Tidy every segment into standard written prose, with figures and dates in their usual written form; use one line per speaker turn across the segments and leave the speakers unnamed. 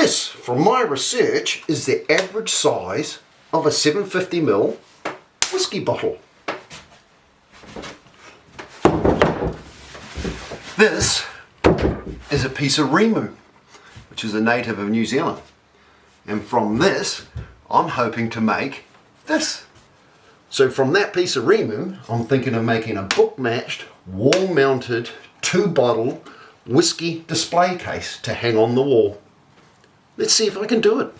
This, from my research, is the average size of a 750ml whiskey bottle. This is a piece of Rimu, which is a native of New Zealand. And from this, I'm hoping to make this. So from that piece of Rimu, I'm thinking of making a book-matched, wall-mounted, 2-bottle whiskey display case to hang on the wall. Let's see if I can do it.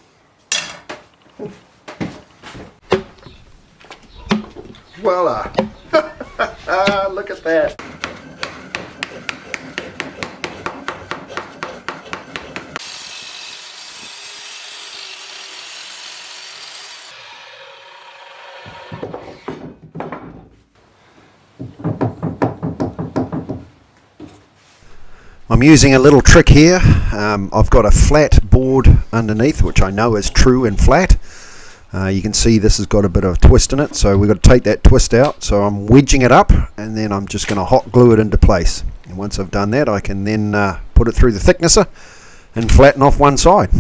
Voila! Look at that! I'm using a little trick here. I've got a flat board underneath, which I know is true and flat. You can see this has got a bit of a twist in it, so we've got to take that twist out. So I'm wedging it up, and then I'm just going to hot glue it into place. And once I've done that, I can then put it through the thicknesser and flatten off one side.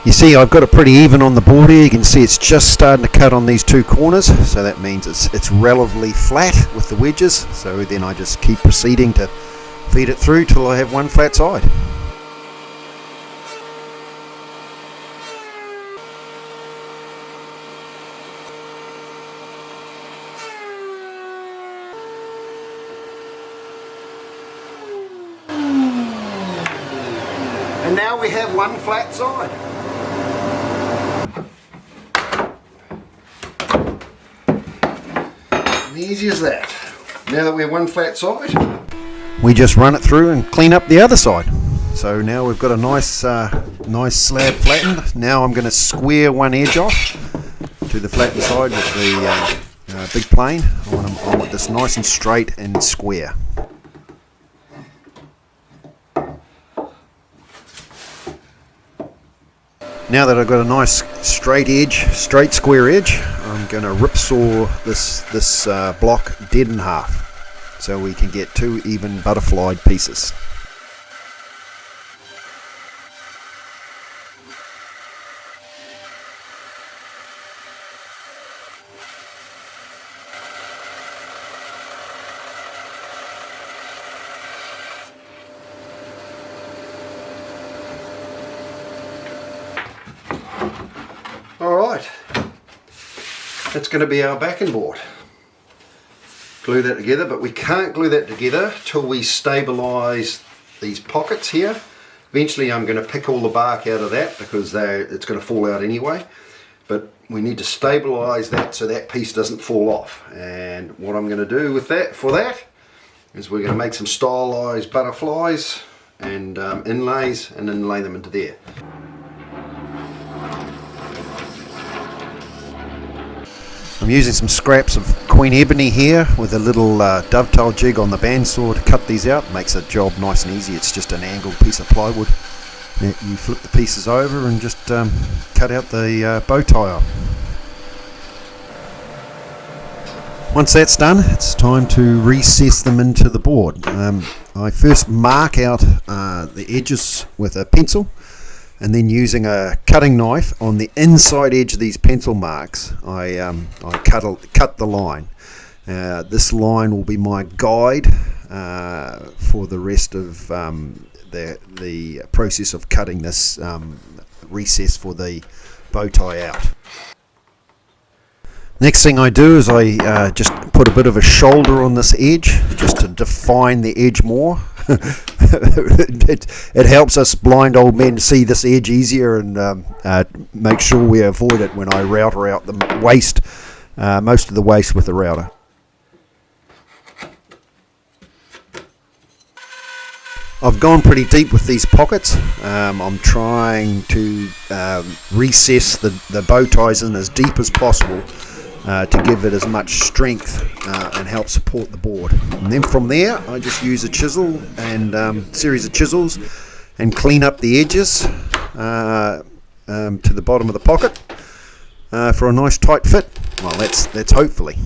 You see, I've got it pretty even on the board here. You can see it's just starting to cut on these two corners, so that means it's relatively flat with the wedges. So then I just keep proceeding to feed it through till I have one flat side. And now we have one flat side. Easy as that. Now that we have one flat side, we just run it through and clean up the other side. So now we've got a nice nice slab flattened. Now I'm going to square one edge off to the flattened side with the big plane. I want this nice and straight and square. Now that I've got a nice straight square edge, I'm going to rip saw this block dead in half so we can get two even butterflied pieces. Alright, that's going to be our backing board. Glue that together, but we can't glue that together till we stabilise these pockets here. Eventually I'm going to pick all the bark out of that because it's going to fall out anyway. But we need to stabilise that so that piece doesn't fall off. And what I'm going to do with that is we're going to make some stylised butterflies and inlays and then lay them into there. I'm using some scraps of Queen Ebony here with a little dovetail jig on the bandsaw to cut these out. Makes the job nice and easy. It's just an angled piece of plywood. You flip the pieces over and just cut out the bow tie up. Once that's done, it's time to recess them into the board. I first mark out the edges with a pencil, and then using a cutting knife on the inside edge of these pencil marks, I cut the line. This line will be my guide for the rest of the process of cutting this recess for the bow tie out. Next thing I do is I just put a bit of a shoulder on this edge just to define the edge more. It helps us blind old men see this edge easier and make sure we avoid it when I router out the waste, most of the waste with the router. I've gone pretty deep with these pockets. I'm trying to recess the bow ties in as deep as possible to give it as much strength and help support the board. And then from there I just use a chisel and series of chisels and clean up the edges to the bottom of the pocket. for a nice tight fit. Well, that's hopefully.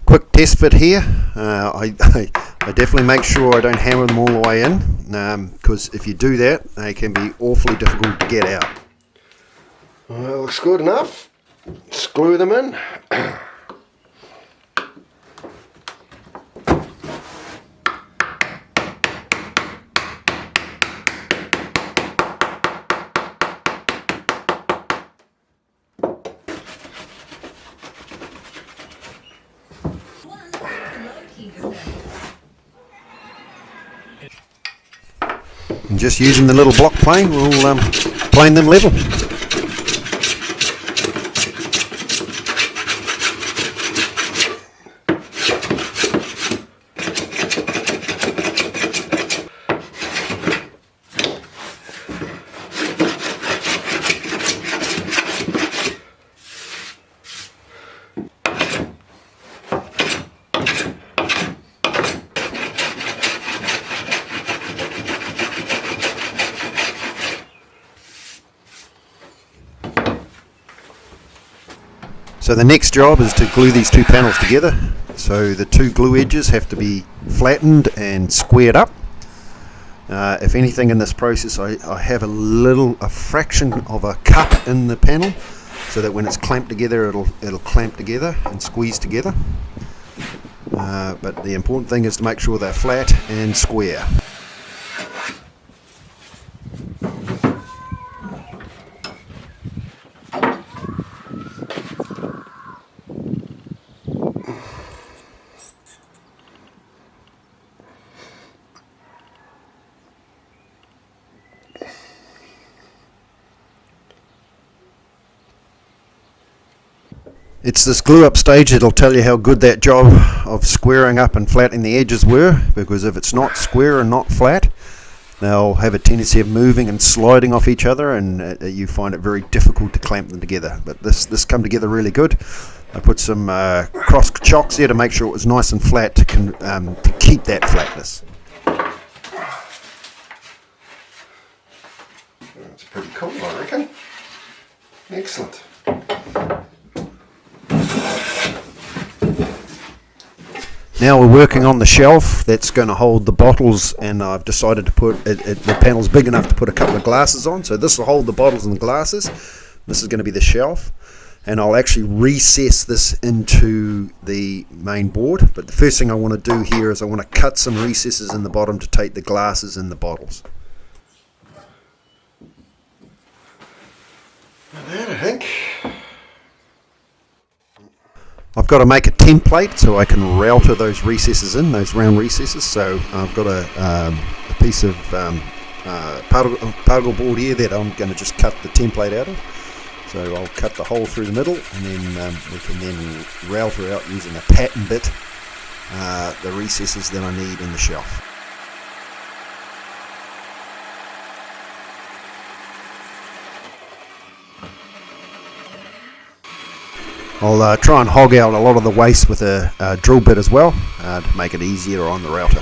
Quick test fit here. I definitely make sure I don't hammer them all the way in, because if you do that, they can be awfully difficult to get out. Well, looks good enough. Screw them in. And just using the little block plane, we'll plane them level. So the next job is to glue these two panels together. So the two glue edges have to be flattened and squared up. If anything in this process, I have a fraction of a cup in the panel, so that when it's clamped together, it'll clamp together and squeeze together. But the important thing is to make sure they're flat and square. It's this glue up stage that'll tell you how good that job of squaring up and flattening the edges were, because if it's not square and not flat, they'll have a tendency of moving and sliding off each other, and you find it very difficult to clamp them together. But this come together really good. I put some cross chocks there to make sure it was nice and flat to keep that flatness. That's pretty cool, I reckon. Excellent. Now we're working on the shelf that's going to hold the bottles, and I've decided to put the panel's big enough to put a couple of glasses on, so this will hold the bottles and the glasses. This is going to be the shelf, and I'll actually recess this into the main board. But the first thing I want to do here is I want to cut some recesses in the bottom to take the glasses and the bottles. And that, I think. I've got to make a template so I can router those recesses in, those round recesses. So I've got a piece of particle board here that I'm going to just cut the template out of. So I'll cut the hole through the middle, and then we can then router out using a pattern bit the recesses that I need in the shelf. I'll try and hog out a lot of the waste with a drill bit as well to make it easier on the router.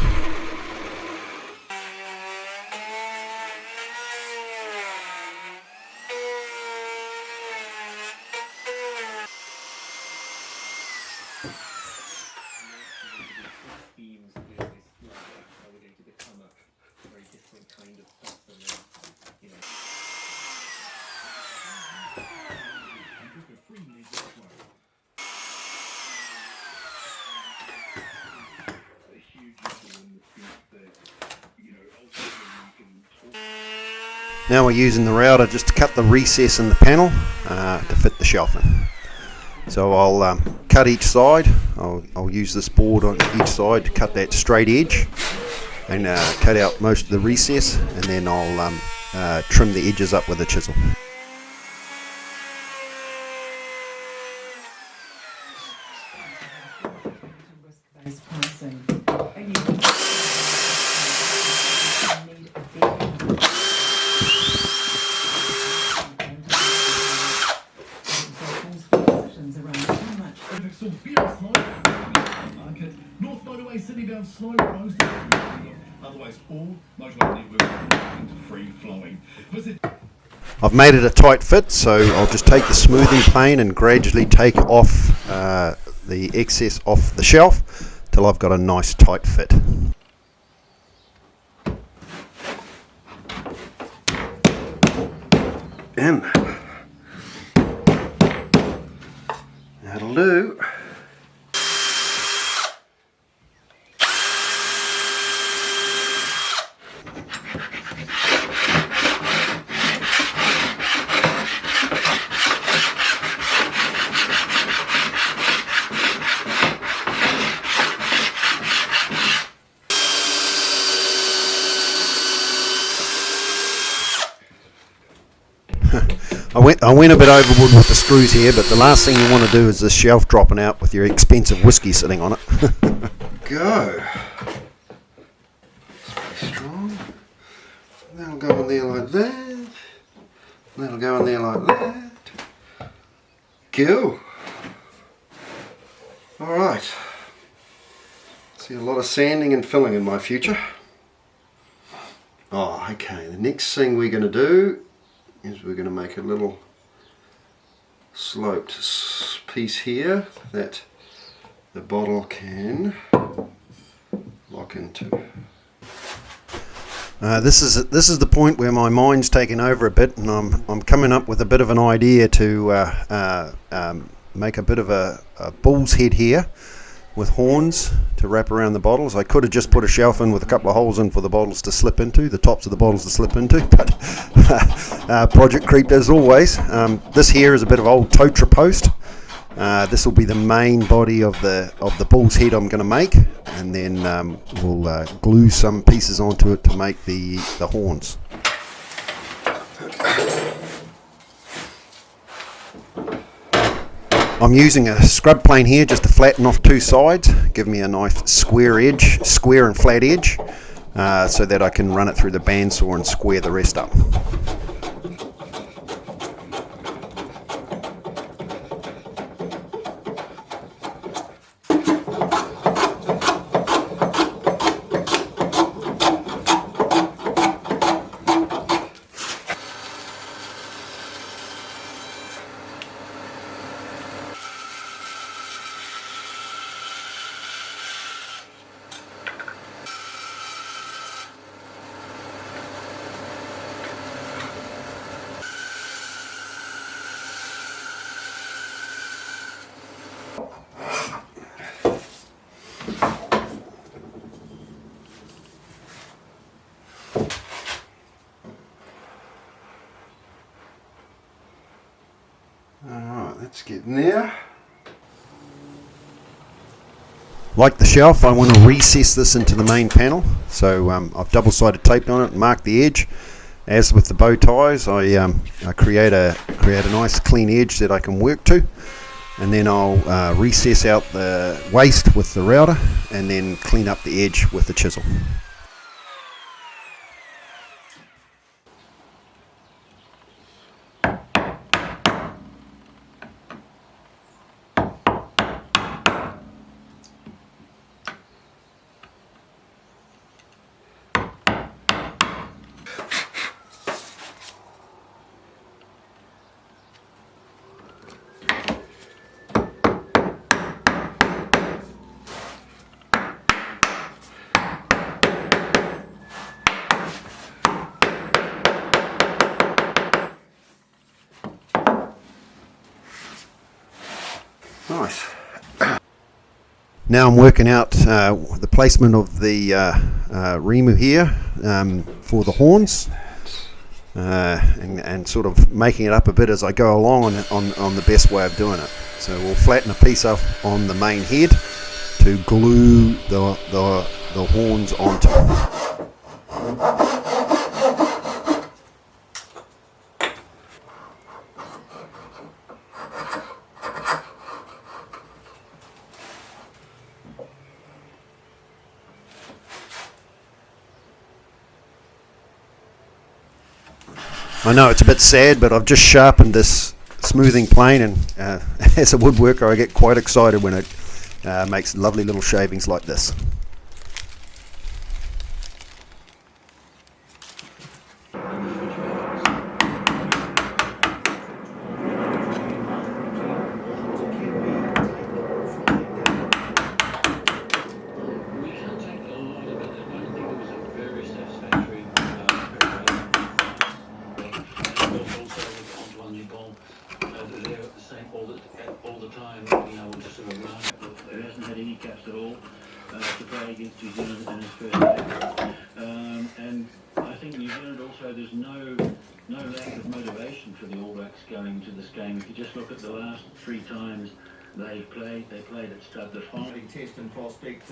Now we're using the router just to cut the recess in the panel to fit the shelf in. So I'll cut each side. I'll use this board on each side to cut that straight edge, and cut out most of the recess, and then I'll trim the edges up with a chisel. I've made it a tight fit, so I'll just take the smoothing plane and gradually take off the excess off the shelf till I've got a nice tight fit. And that'll do. I went a bit overboard with the screws here, but the last thing you want to do is this shelf dropping out with your expensive whiskey sitting on it. Go. It's pretty strong. That'll go in there like that. That'll go in there like that. Go. Alright. See a lot of sanding and filling in my future. Oh, okay. The next thing we're going to do is we're going to make a little sloped piece here that the bottle can lock into. This is the point where my mind's taken over a bit, and I'm coming up with a bit of an idea to make a bit of a bull's head here with horns to wrap around the bottles. I could have just put a shelf in with a couple of holes in for the bottles to slip into, the tops of the bottles to slip into, but project creep as always. This here is a bit of old totra post. This will be the main body of the bull's head I'm going to make, and then we'll glue some pieces onto it to make the horns. I'm using a scrub plane here just to flatten off two sides, give me a nice square and flat edge, so that I can run it through the bandsaw and square the rest up. Alright, let's get in there. Like the shelf, I want to recess this into the main panel, so I've double-sided taped on it and marked the edge. As with the bow ties, I create a nice clean edge that I can work to, and then I'll recess out the waste with the router and then clean up the edge with the chisel. Nice. Now I'm working out the placement of the Rimu here for the horns, and sort of making it up a bit as I go along on the best way of doing it. So we'll flatten a piece off on the main head to glue the the horns onto. I know it's a bit sad, but I've just sharpened this smoothing plane, and as a woodworker I get quite excited when it makes lovely little shavings like this.
All the time, being able to sort of run. It hasn't had any caps at all to play against New Zealand in his first game. And I think New Zealand also, there's no lack of motivation for the All Blacks going to this game. If you just look at the last 3 times they played at Stud. The final
test and prospect.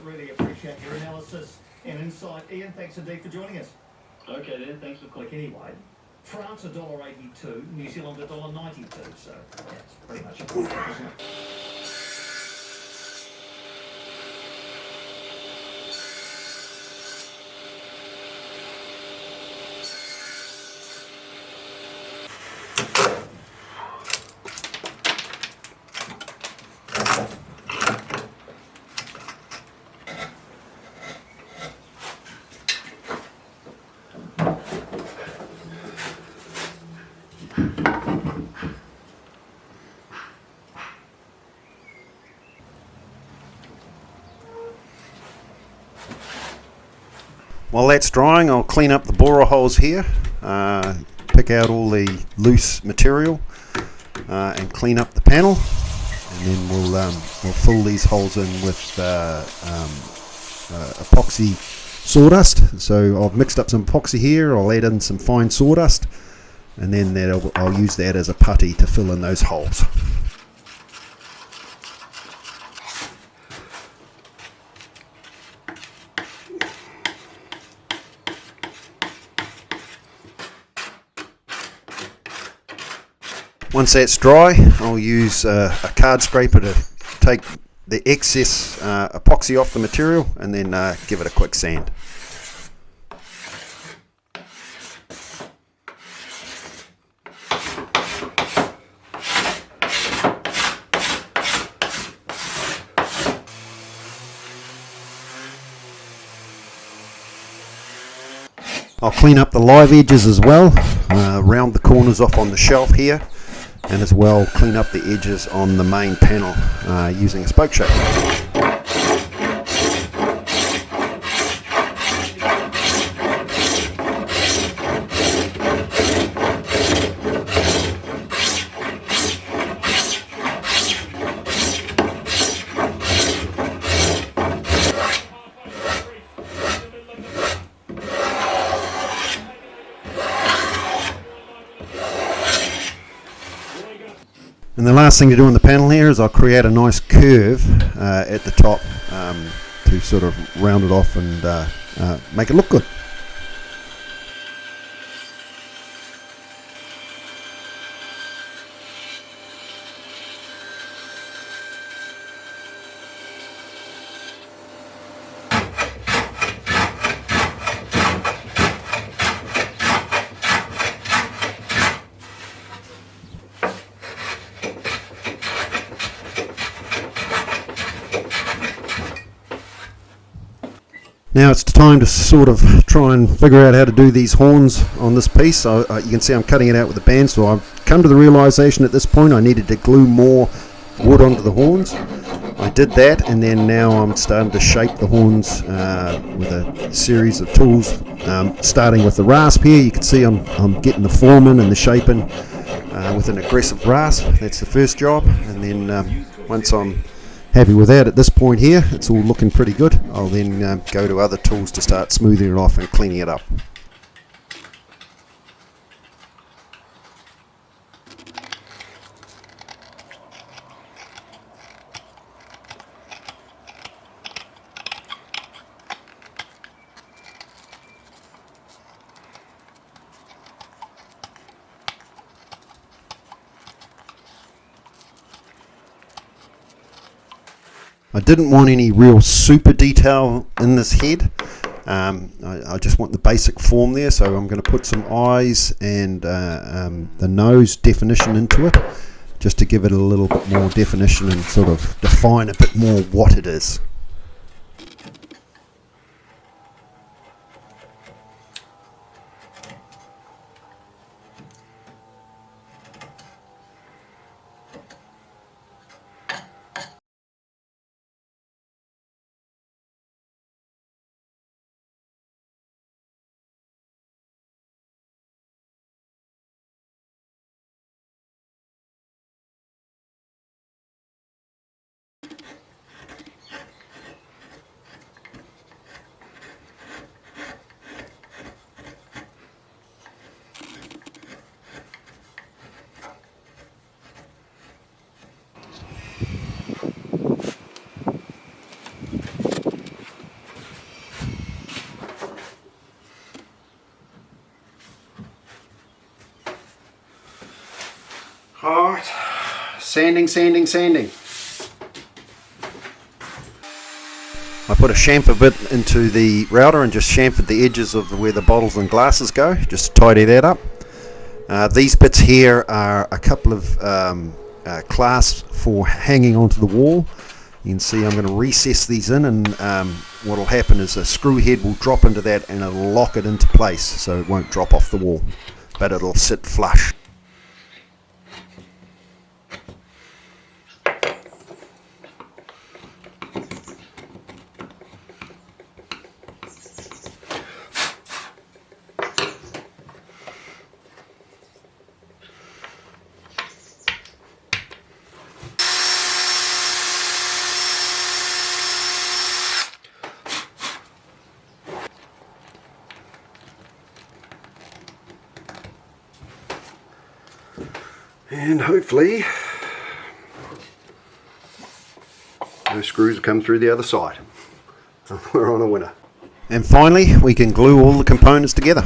Really appreciate your analysis and insight. Ian, thanks indeed for joining us.
Okay then, thanks for calling.
Anyway, France $1.82, New Zealand $1.92, so that's pretty much it, isn't it?
While that's drying, I'll clean up the borer holes here, pick out all the loose material, and clean up the panel, and then we'll fill these holes in with epoxy sawdust. So I've mixed up some epoxy here, I'll add in some fine sawdust, and then I'll use that as a putty to fill in those holes. Once that's dry, I'll use a card scraper to take the excess epoxy off the material, and then give it a quick sand. I'll clean up the live edges as well, round the corners off on the shelf here, and as well clean up the edges on the main panel using a spoke shaper. And the last thing to do on the panel here is I'll create a nice curve at the top to sort of round it off and make it look good. Now it's time to sort of try and figure out how to do these horns on this piece. You can see I'm cutting it out with a bandsaw. I've come to the realization at this point I needed to glue more wood onto the horns. I did that, and then now I'm starting to shape the horns with a series of tools. Starting with the rasp here, you can see I'm getting the form in and the shape in with an aggressive rasp. That's the first job, and then once I'm happy with that at this point here, it's all looking pretty good, I'll then go to other tools to start smoothing it off and cleaning it up. I didn't want any real super detail in this head. I just want the basic form there, so I'm going to put some eyes and the nose definition into it, just to give it a little bit more definition and sort of define a bit more what it is. Alright, sanding. I put a chamfer bit into the router and just chamfered the edges of where the bottles and glasses go, just to tidy that up. These bits here are a couple of clasps for hanging onto the wall. You can see I'm going to recess these in, and what will happen is a screw head will drop into that and it'll lock it into place, so it won't drop off the wall, but it'll sit flush. And hopefully those screws will come through the other side. We're on a winner. And finally, we can glue all the components together.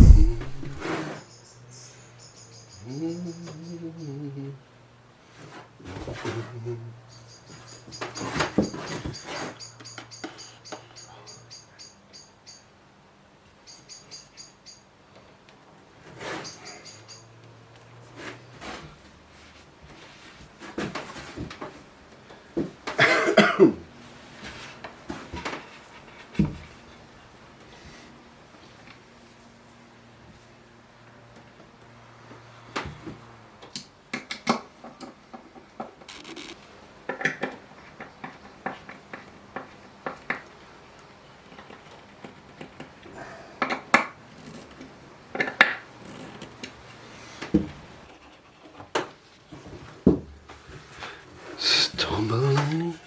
Stumbling.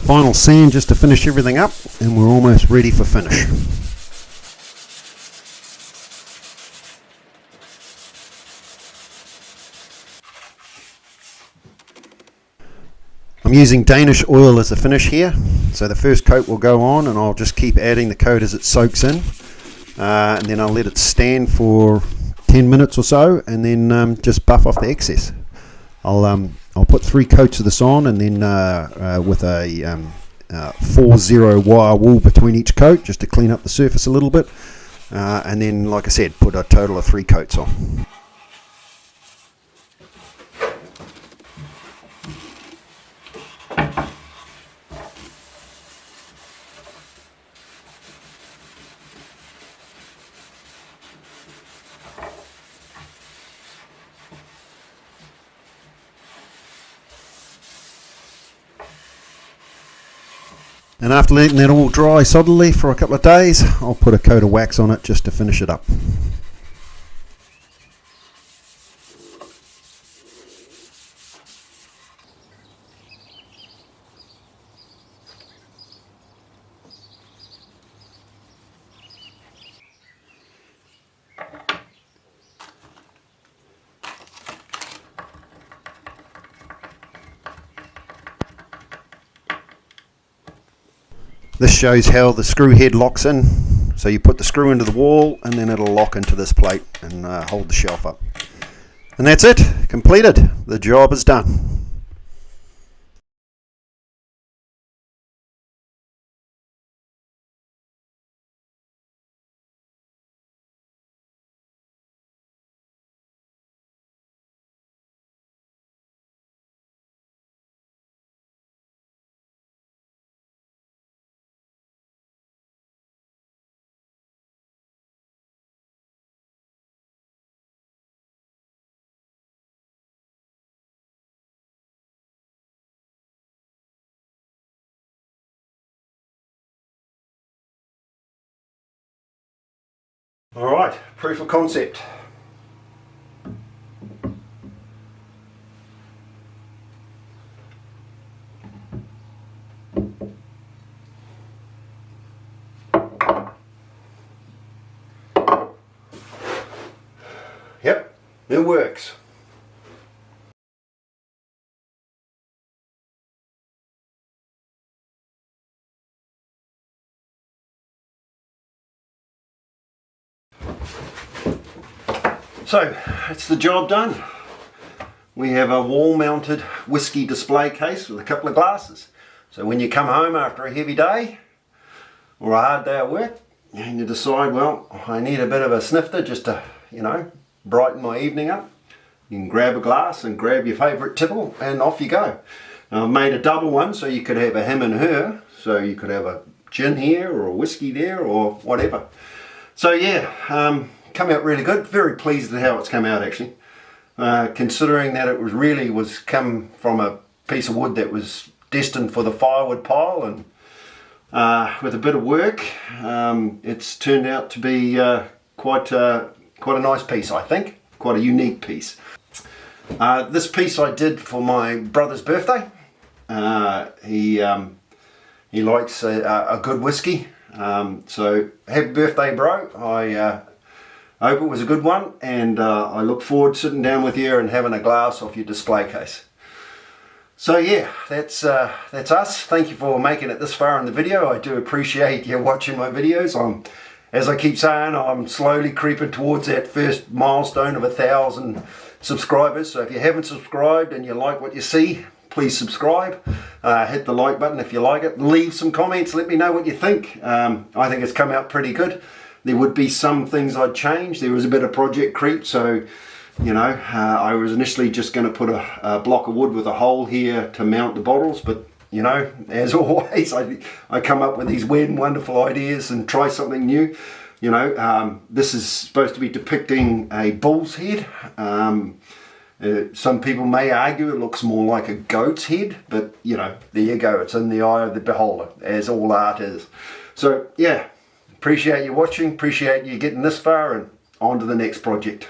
Final sand just to finish everything up, and we're almost ready for finish. I'm using Danish oil as a finish here, so the first coat will go on and I'll just keep adding the coat as it soaks in, and then I'll let it stand for 10 minutes or so, and then just buff off the excess. I'll put 3 coats of this on, and then with a 4-0 wire wool between each coat, just to clean up the surface a little bit, and then, like I said, put a total of 3 coats on. And after letting that all dry solidly for a couple of days, I'll put a coat of wax on it just to finish it up. This shows how the screw head locks in. So you put the screw into the wall and then it'll lock into this plate and hold the shelf up. And that's it, completed. The job is done. Alright, proof of concept. Yep, it works. So, that's the job done. We have a wall-mounted whiskey display case with a couple of glasses. So when you come home after a heavy day or a hard day at work and you decide, well, I need a bit of a snifter just to, you know, brighten my evening up, you can grab a glass and grab your favourite tipple and off you go. Now, I've made a double one so you could have a him and her, so you could have a gin here or a whiskey there or whatever. So yeah, come out really good. Very pleased with how it's come out actually. Considering that it was come from a piece of wood that was destined for the firewood pile, and with a bit of work, it's turned out to be quite a nice piece, I think. Quite a unique piece. This piece I did for my brother's birthday. He likes a good whiskey. So happy birthday, bro. I hope it was a good one, and I look forward to sitting down with you and having a glass off your display case. So yeah, that's us. Thank you for making it this far in the video. I do appreciate you watching my videos. As I keep saying, I'm slowly creeping towards that first milestone of 1,000 subscribers. So if you haven't subscribed and you like what you see, please subscribe. Hit the like button if you like it. Leave some comments. Let me know what you think. I think it's come out pretty good. There would be some things I'd change. There was a bit of project creep, so you know, I was initially just going to put a block of wood with a hole here to mount the bottles, but you know, as always, I come up with these weird and wonderful ideas and try something new. You know, this is supposed to be depicting a bull's head. Some people may argue it looks more like a goat's head, but you know, there you go. It's in the eye of the beholder, as all art is. So yeah. Appreciate you watching, appreciate you getting this far, and on to the next project.